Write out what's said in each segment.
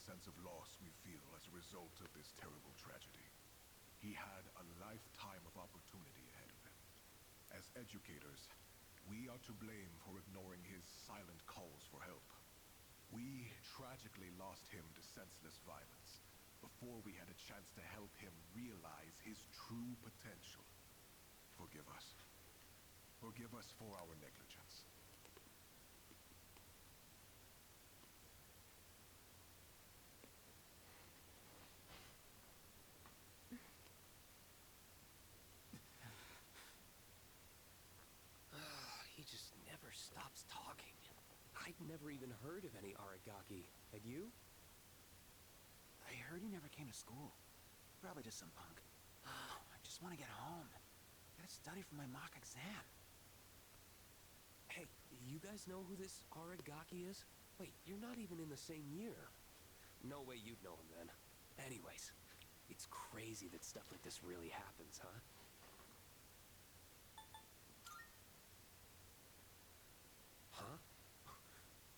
sense of loss we feel as a result of this terrible tragedy. He had a lifetime of opportunity ahead of him. As educators, we are to blame for ignoring his silent calls for help. We tragically lost him to senseless violence before we had a chance to help him realize his true potential. Forgive us. Forgive us for our negligence. He just never stops talking. I'd never even heard of any Aragaki. Had you? I heard he never came to school. Probably just some punk. I just want to get home. Gotta study for my mock exam. Hey, you guys know who this Aragaki is? Wait, you're not even in the same year. No way you'd know him then. Anyways, it's crazy that stuff like this really happens, huh? Huh?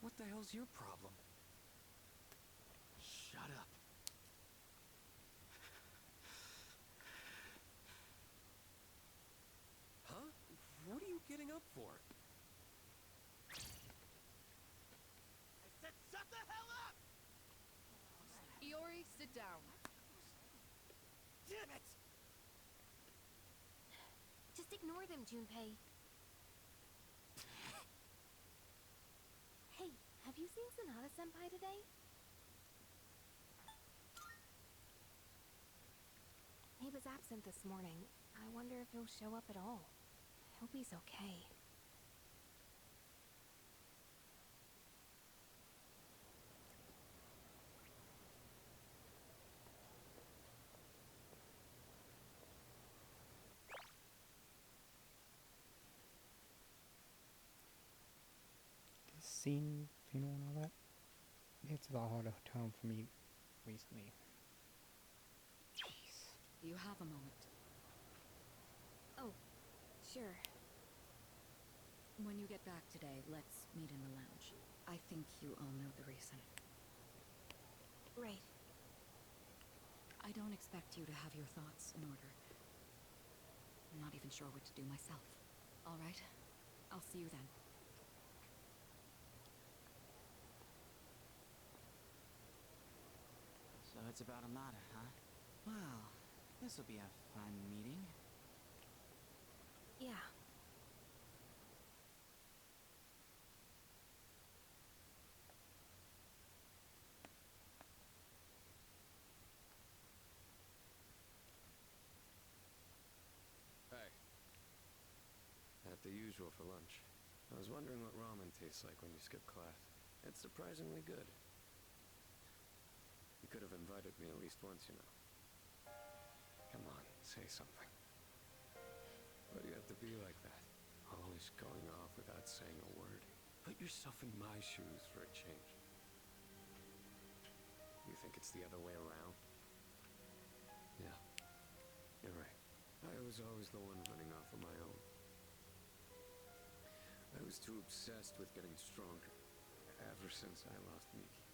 What the hell's your problem? Shut up. Huh? What are you getting up for? I said shut the hell up! Iori, sit down. Damn it! Just ignore them, Junpei. Hey, have you seen Sonata-senpai today? He was absent this morning. I wonder if he'll show up at all. I hope he's okay. Seen funeral and all that. It's a lot harder to home for me recently. Jeez. Do you have a moment? Oh, sure. When you get back today, let's meet in the lounge. I think you all know the reason. Right. I don't expect you to have your thoughts in order. I'm not even sure what to do myself. All right, I'll see you then. So it's about Amada, huh? Well, this'll be a fun meeting. Yeah. Hey. At the usual for lunch. I was wondering what ramen tastes like when you skip class. It's surprisingly good. You could have invited me at least once, you know. Come on, say something. Why do you have to be like that? Always going off without saying a word. Put yourself in my shoes for a change. You think it's the other way around? Yeah, you're right. I was always the one running off on my own. I was too obsessed with getting stronger, ever since I lost Miki.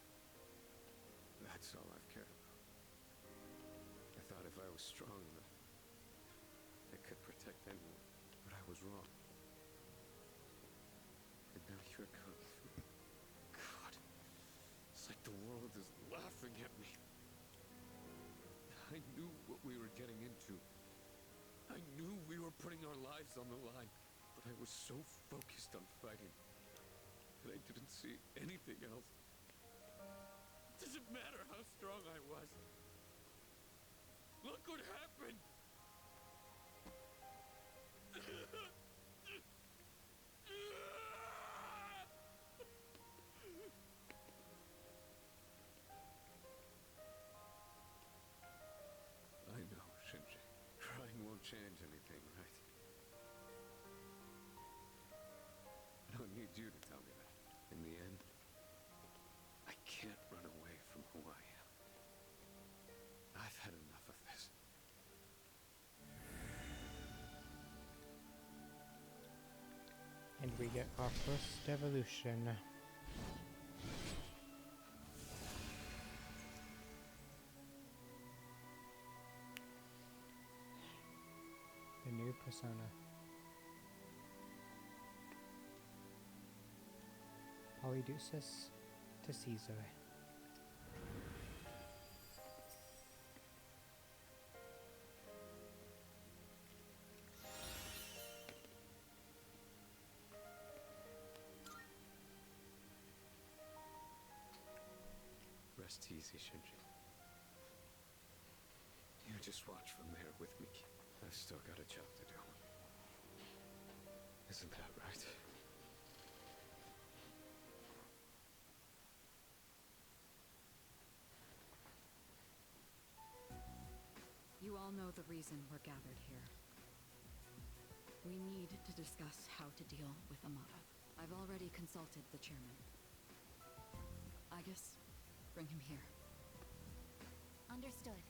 That's all I've cared about. I thought if I was strong enough, I could protect anyone, but I was wrong. And now you're gone. God, it's like the world is laughing at me. I knew what we were getting into. I knew we were putting our lives on the line, but I was so focused on fighting that I didn't see anything else. It doesn't matter how strong I was. Look what happened! I know, Shinji. Crying won't change anything, right? I don't need you to tell me that. In the end, I can't run away from who I am. I've had enough of this. And we get our first evolution. Every persona. Polydeuces to Caesar. Rest easy, Shinji. You just watch from there with me. I've still got a job to do. Isn't that right? You all know the reason we're gathered here. We need to discuss how to deal with Amada. I've already consulted the chairman. I guess bring him here. Understood.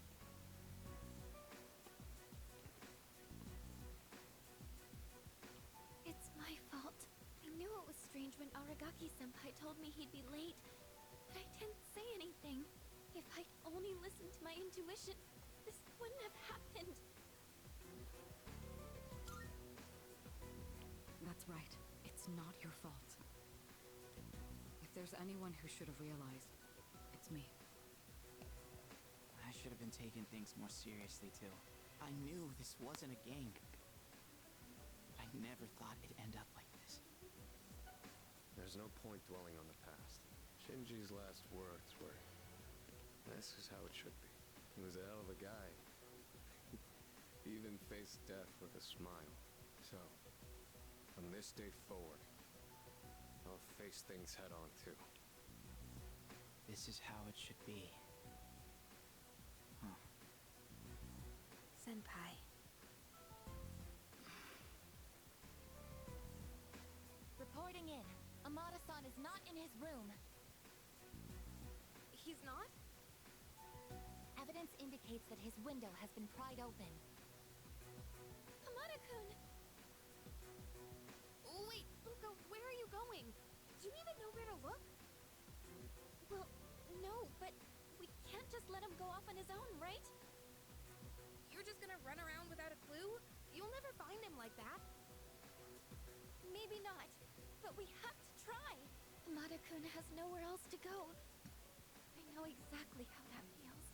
It's my fault. I knew it was strange when Aragaki-senpai told me he'd be late, but I didn't say anything. If I'd only listened to my intuition, this wouldn't have happened. That's right. It's not your fault. If there's anyone who should have realized, it's me. I should have been taking things more seriously, too. I knew this wasn't a game. I never thought it'd end up like this. There's no point dwelling on the past. Shinji's last words were, "This is how it should be." He was a hell of a guy. He even faced death with a smile. So, from this day forward, I'll face things head on too. This is how it should be. Huh. Senpai. Reporting in. Amada-san is not in his room. He's not? Evidence indicates that his window has been pried open. Amada-kun! Wait, Luca, where are you going? Do you even know where to look? Well, no, but we can't just let him go off on his own, right? You're just gonna run around without a clue? You'll never find him like that. Maybe not, but we have to try. Amada-kun has nowhere else to go. I know exactly how that feels.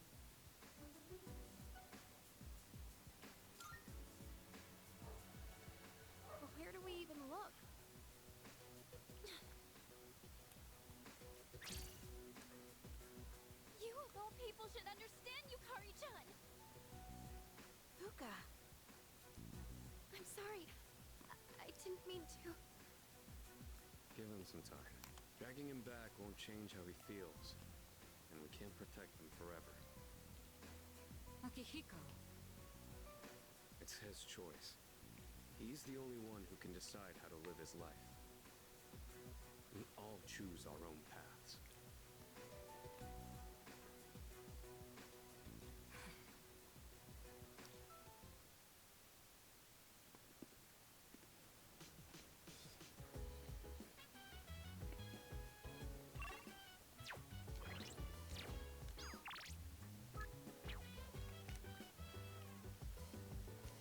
Well, where do we even look? You of all people should understand, Yukari-chan! Fuka. I'm sorry. I didn't mean to. Give him some time. Dragging him back won't change how he feels. And we can't protect him forever. Akihiko. It's his choice. He's the only one who can decide how to live his life. We all choose our own paths.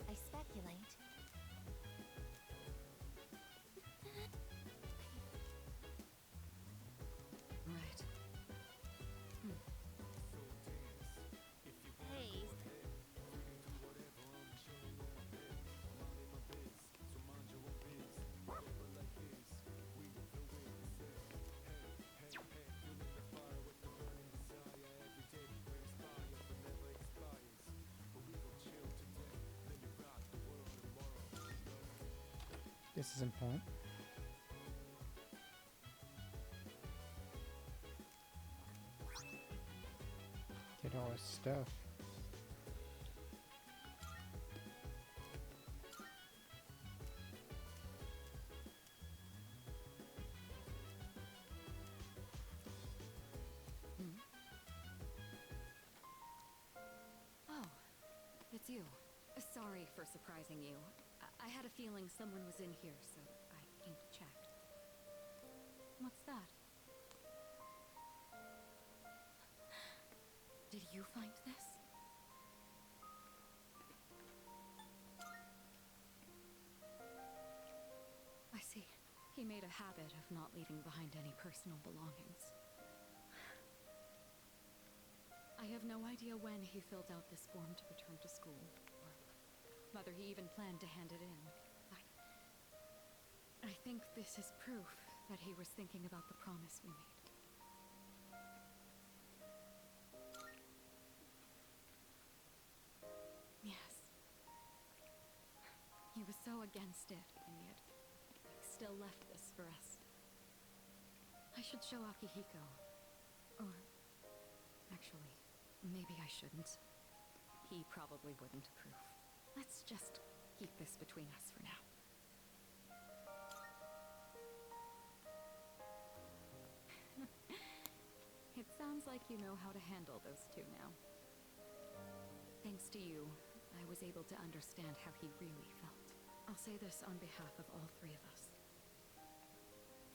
I speculate. Right. Hey. This is important. Get all his stuff. Oh, it's you. Sorry for surprising you. I had a feeling someone was in here, so I came to check. What's that? Did you find this? made a habit of not leaving behind any personal belongings. I have no idea when he filled out this form to return to school, or whether he even planned to hand it in. I think this is proof that he was thinking about the promise we made. Yes. He was so against it, and yet he still left this for us. I should show Akihiko. Or, actually, maybe I shouldn't. He probably wouldn't approve. Let's just keep this between us for now. It sounds like you know how to handle those two now. Thanks to you, I was able to understand how he really felt. I'll say this on behalf of all three of us.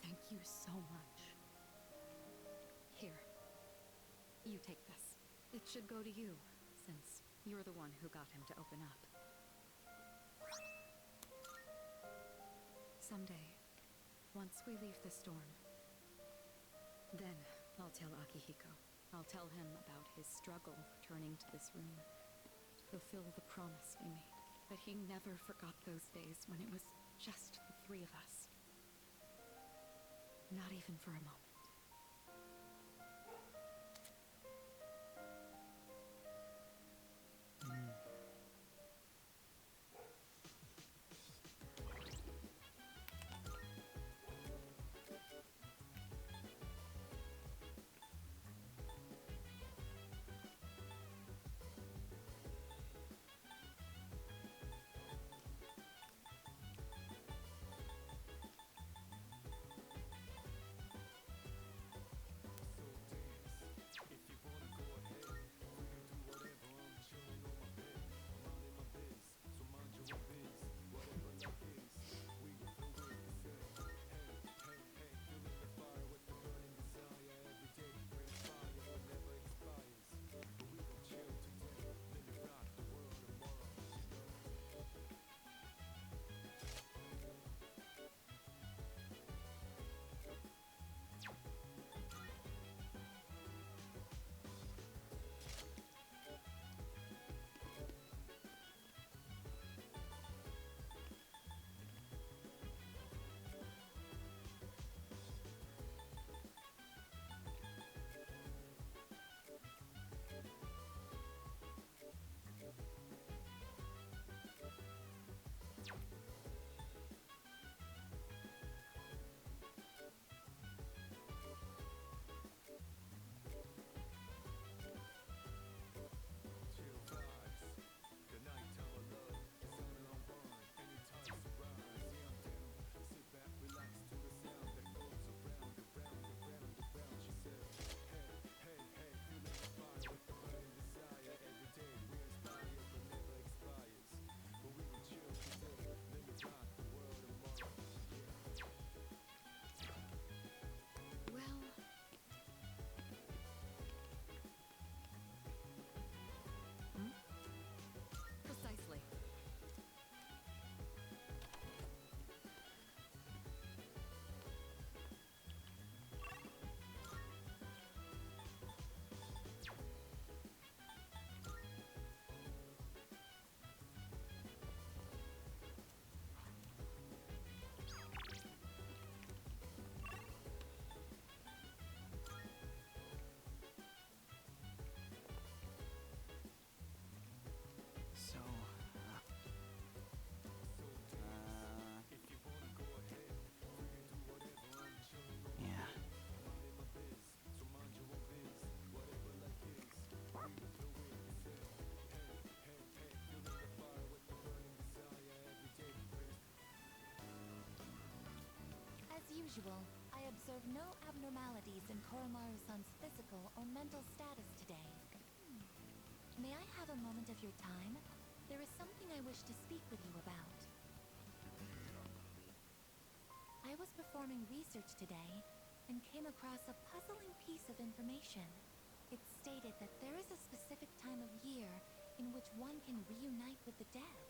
Thank you so much. Here. You take this. It should go to you, since you're the one who got him to open up. Someday, once we leave the storm, then I'll tell Akihiko. I'll tell him about his struggle returning to this room to fulfill the promise we made. That he never forgot those days when it was just the three of us. Not even for a moment. Precisely. So, yeah. As usual, I observe no abnormalities in Koromaru-san's physical or mental status today. May I have a moment of your time? There is something I wish to speak with you about. I was performing research today and came across a puzzling piece of information. It stated that there is a specific time of year in which one can reunite with the dead.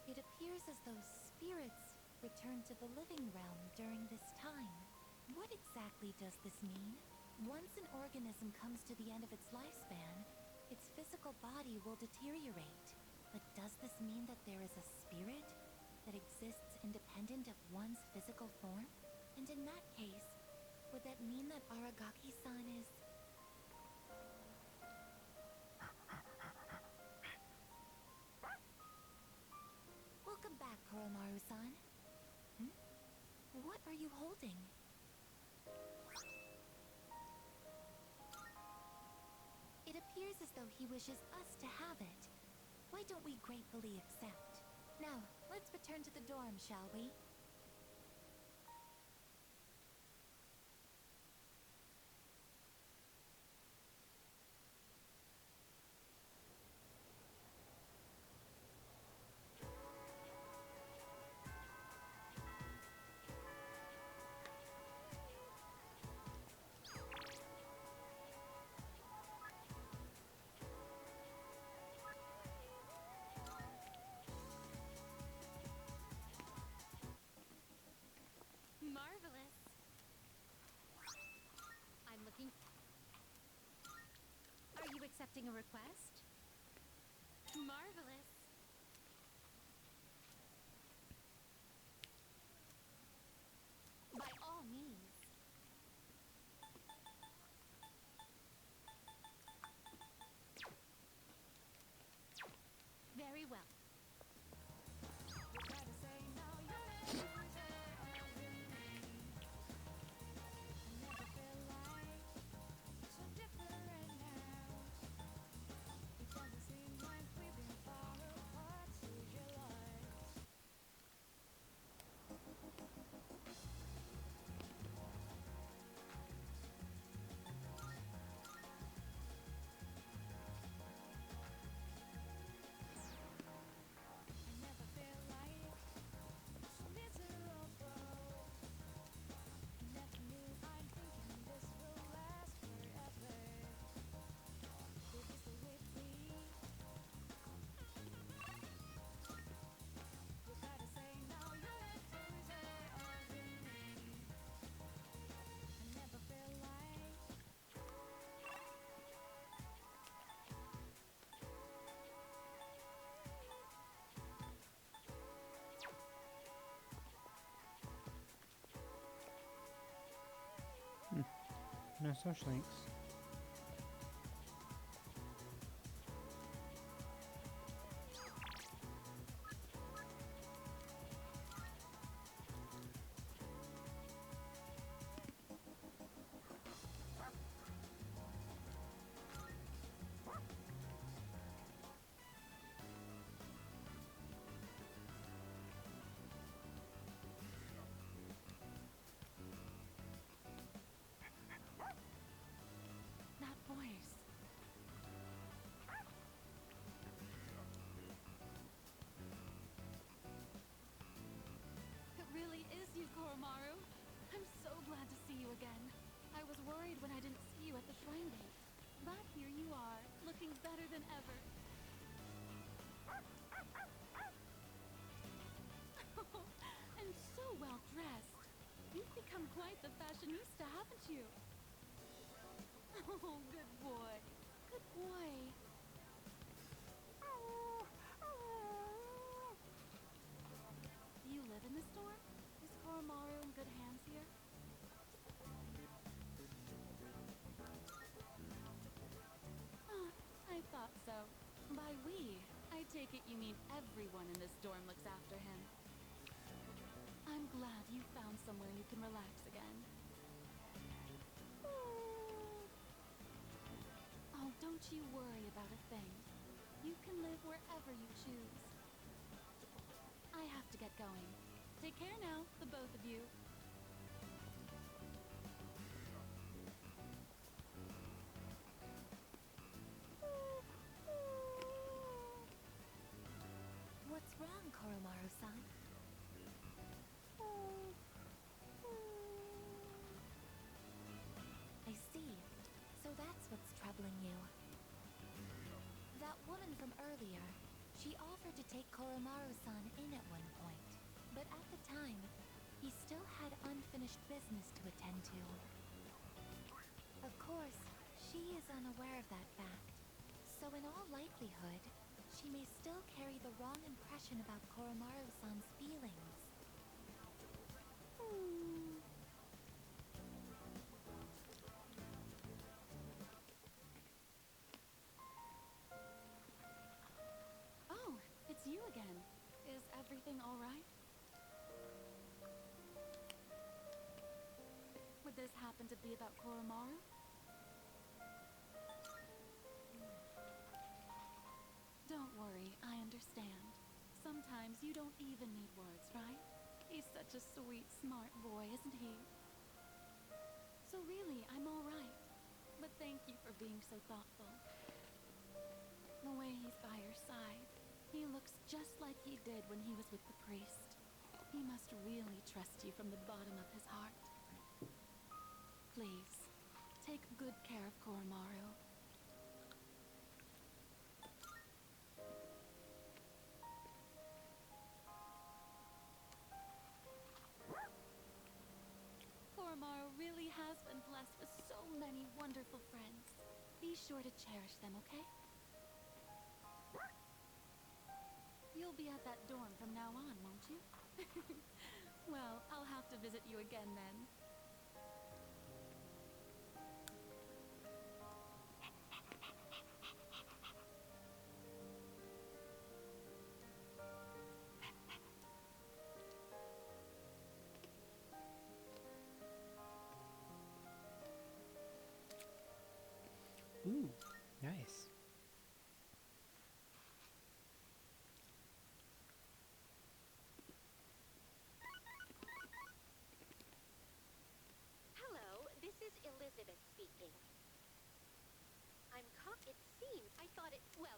It appears as though spirits return to the living realm during this time. What exactly does this mean? Once an organism comes to the end of its lifespan, its physical body will deteriorate. But does this mean that there is a spirit that exists independent of one's physical form? And in that case, would that mean that Aragaki-san is... Welcome back, Koromaru-san. What are you holding? It appears as though he wishes us to have it. Why don't we gratefully accept? Now, let's return to the dorm, shall we? Marvelous. I'm looking... Are you accepting a request? Marvelous. By all means. Very well. No social links. That voice. It really is you, Koromaru. I'm so glad to see you again. I was worried when I didn't see you at the shrine gate. But here you are, looking better than ever. And so well dressed. You've become quite the fashionista, haven't you? Oh, good boy. Good boy. Do you live in this dorm? Is Koromaru in good hands here? Oh, I thought so. By we, I take it you mean everyone in this dorm looks after him. I'm glad you found somewhere you can relax again. Oh, don't you worry about a thing. You can live wherever you choose. I have to get going. Take care now, the both of you. What's wrong, Koromaru-san? I see. So that's what's troubling you. That woman from earlier, she offered to take Koromaru-san in at one point. But at the time, he still had unfinished business to attend to. Of course, she is unaware of that fact. So in all likelihood, she may still carry the wrong impression about Koromaru-san's feelings. Oh, it's you again. Is everything all right? Would this happen to be about Koromaru? Don't worry, I understand. Sometimes you don't even need words, right? He's such a sweet, smart boy, isn't he? So really, I'm all right. But thank you for being so thoughtful. The way he's by your side, he looks just like he did when he was with the priest. He must really trust you from the bottom of his heart. Please, take good care of Koromaru. Koromaru really has been blessed with so many wonderful friends. Be sure to cherish them, okay? You'll be at that dorm from now on, won't you? Well, I'll have to visit you again then. Ooh, nice. Hello, this is Elizabeth speaking. It seems I thought it, well...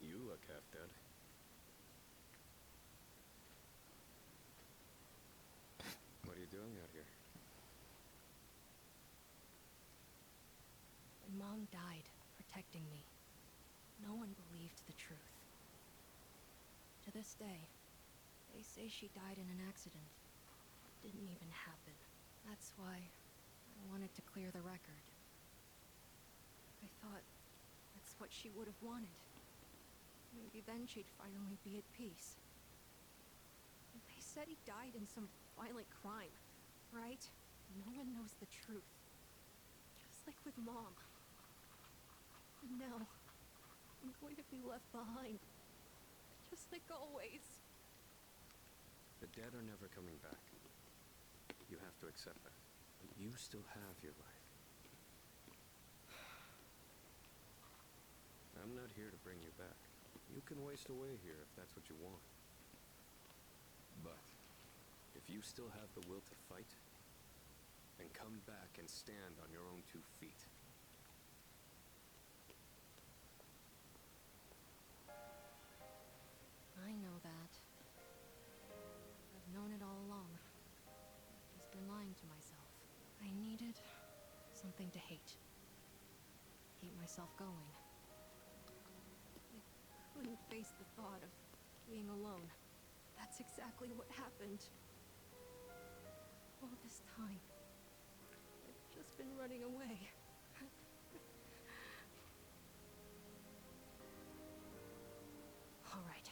You look half dead. What are you doing out here? When Mom died, protecting me, no one believed the truth. To this day, they say she died in an accident. Didn't even happen. That's why I wanted to clear the record. I thought that's what she would have wanted. Maybe then she'd finally be at peace. They said he died in some violent crime, right? No one knows the truth. Just like with Mom. And now, I'm going to be left behind. Just like always. The dead are never coming back. You have to accept that. But you still have your life. I'm not here to bring you back. You can waste away here if that's what you want. But if you still have the will to fight, then come back and stand on your own 2 feet. I know that. I've known it all along. I've just been lying to myself. I needed something to hate. Keep myself going. I couldn't face the thought of being alone. That's exactly what happened. All this time, I've just been running away. All right.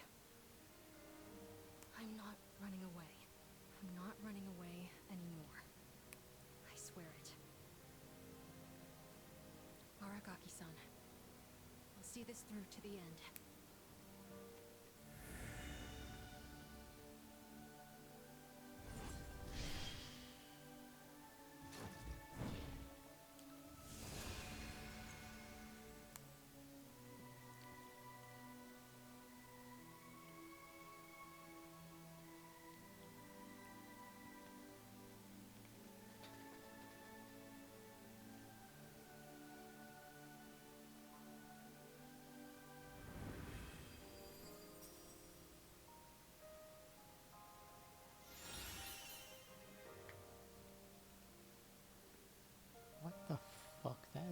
I'm not running away. I'm not running away anymore. I swear it. Aragaki-san, I'll see this through to the end.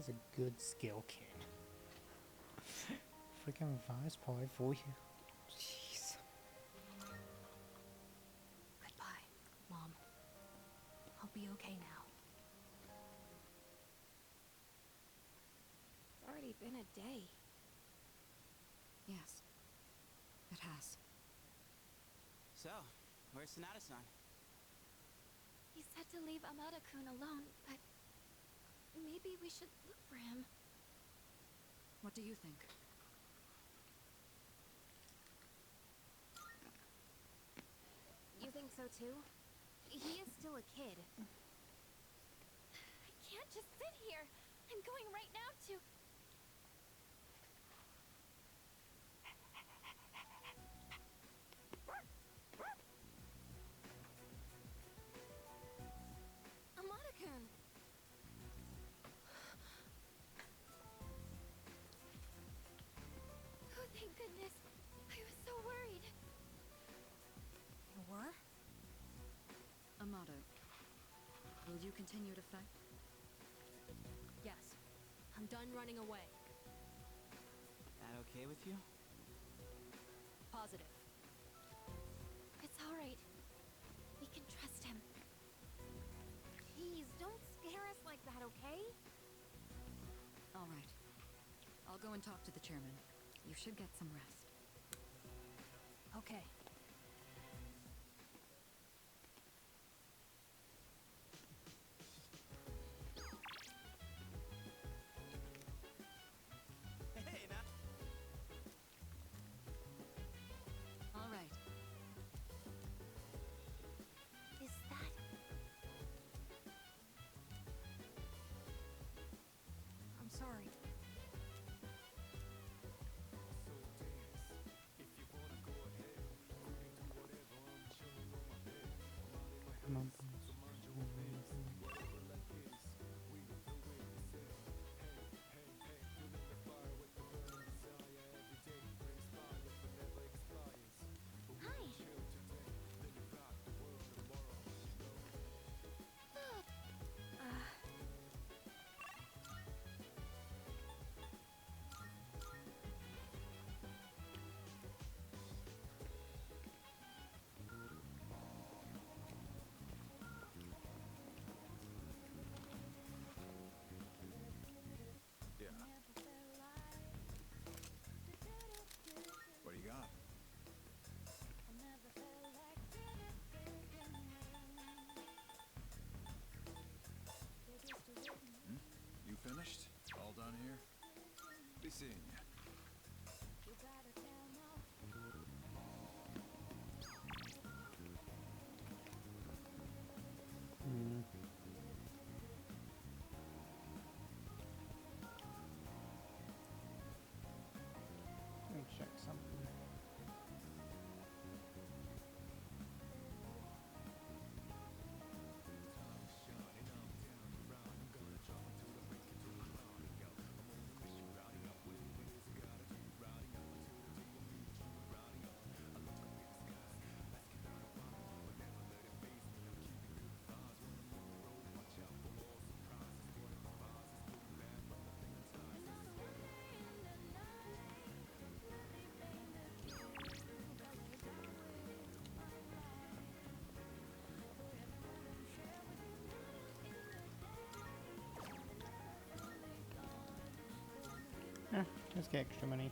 a good skill kid. Freaking vice probably for you. Jeez. Goodbye, Mom. I'll be okay now. It's already been a day. Yes, it has. So, where's Sonata-san? He said to leave Amada-kun alone, but maybe we should look for him. What do you think? You think so too? He is still a kid. I can't just sit here. I'm going right now to... Amada-kun! Oh, thank goodness. I was so worried. You were? Amada, will you continue to fight? Yes. I'm done running away. That okay with you? Positive. It's all right. We can trust him. Please, don't scare us like that, okay? All right. I'll go and talk to the chairman. You should get some rest. Okay. Hey, now. All right. Is that... I'm sorry. Come on. Hi! Yeah. What do you got? You finished? All done here? Be seeing you. Let me check something. Let's get extra money.